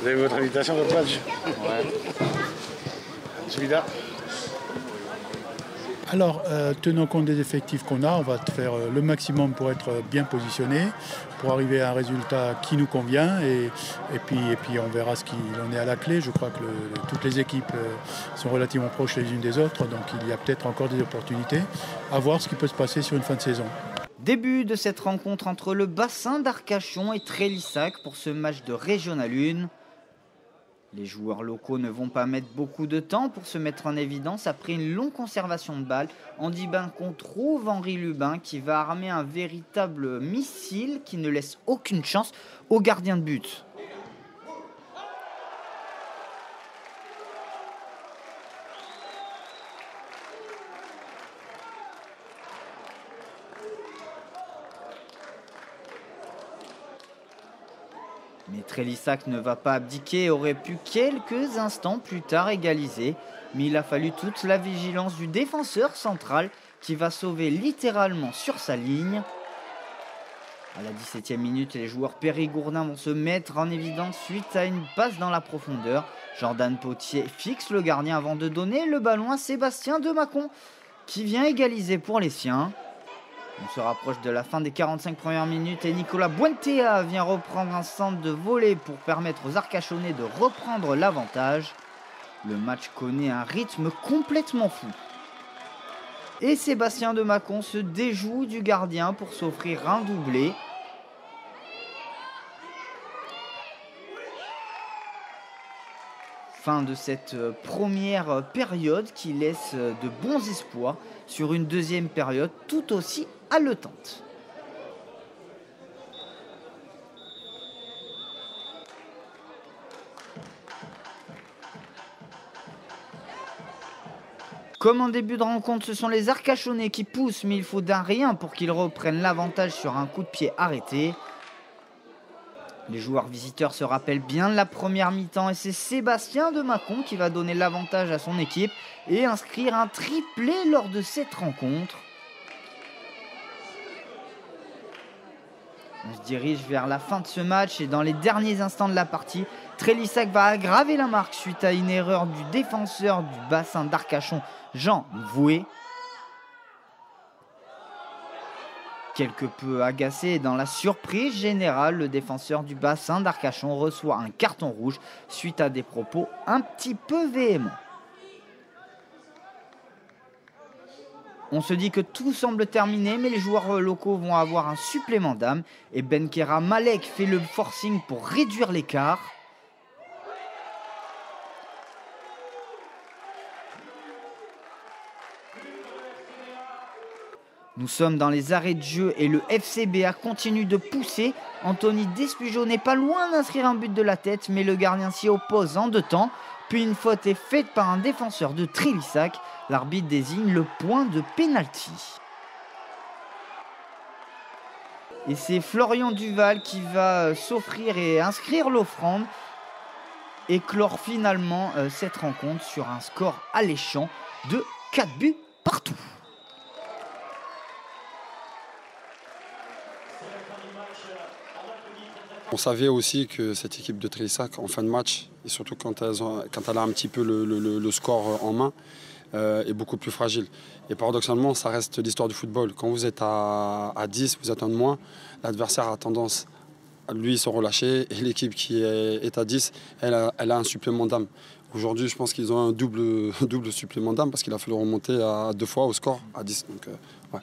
avez votre invitation, votre badge? Ouais. Celui-là? Alors, tenant compte des effectifs qu'on a, on va faire le maximum pour être bien positionné, pour arriver à un résultat qui nous convient. Et puis on verra ce qu'il en est à la clé. Je crois que toutes les équipes sont relativement proches les unes des autres. Donc il y a peut-être encore des opportunités à voir ce qui peut se passer sur une fin de saison. Début de cette rencontre entre le bassin d'Arcachon et Trélissac pour ce match de Régional 1. Les joueurs locaux ne vont pas mettre beaucoup de temps pour se mettre en évidence après une longue conservation de balle. Andy Bincon trouve Henri Lubin qui va armer un véritable missile qui ne laisse aucune chance au gardien de but. Mais Trélissac ne va pas abdiquer et aurait pu quelques instants plus tard égaliser. Mais il a fallu toute la vigilance du défenseur central qui va sauver littéralement sur sa ligne. À la 17e minute, les joueurs périgourdins vont se mettre en évidence suite à une passe dans la profondeur. Jordan Potier fixe le gardien avant de donner le ballon à Sébastien Demacon qui vient égaliser pour les siens. On se rapproche de la fin des 45 premières minutes et Nicolas Buentea vient reprendre un centre de volée pour permettre aux Arcachonnais de reprendre l'avantage. Le match connaît un rythme complètement fou. Et Sébastien Demacon se déjoue du gardien pour s'offrir un doublé. Fin de cette première période qui laisse de bons espoirs sur une deuxième période tout aussi haletante. Comme en début de rencontre, ce sont les Arcachonnais qui poussent, mais il faut d'un rien pour qu'ils reprennent l'avantage sur un coup de pied arrêté. Les joueurs visiteurs se rappellent bien de la première mi-temps et c'est Sébastien Demacon qui va donner l'avantage à son équipe et inscrire un triplé lors de cette rencontre. On se dirige vers la fin de ce match et dans les derniers instants de la partie, Trélissac va aggraver la marque suite à une erreur du défenseur du bassin d'Arcachon, Jean Voué. Quelque peu agacé et dans la surprise générale, le défenseur du bassin d'Arcachon reçoit un carton rouge suite à des propos un petit peu véhéments. On se dit que tout semble terminé, mais les joueurs locaux vont avoir un supplément d'âme et Benkera Malek fait le forcing pour réduire l'écart. Nous sommes dans les arrêts de jeu et le FCBA continue de pousser. Anthony Despugeot n'est pas loin d'inscrire un but de la tête, mais le gardien s'y oppose en deux temps. Puis une faute est faite par un défenseur de Trélissac. L'arbitre désigne le point de pénalty. Et c'est Florian Duval qui va s'offrir et inscrire l'offrande et clore finalement cette rencontre sur un score alléchant de 4 buts partout. On savait aussi que cette équipe de Trélissac, en fin de match, et surtout quand elle a un petit peu le score en main, est beaucoup plus fragile. Et paradoxalement, ça reste l'histoire du football. Quand vous êtes à 10, vous êtes un de moins, l'adversaire a tendance à lui se relâcher et l'équipe qui est à 10, elle a un supplément d'âme. Aujourd'hui, je pense qu'ils ont un double supplément d'âme parce qu'il a fallu remonter à 2 fois au score à 10. Donc, ouais.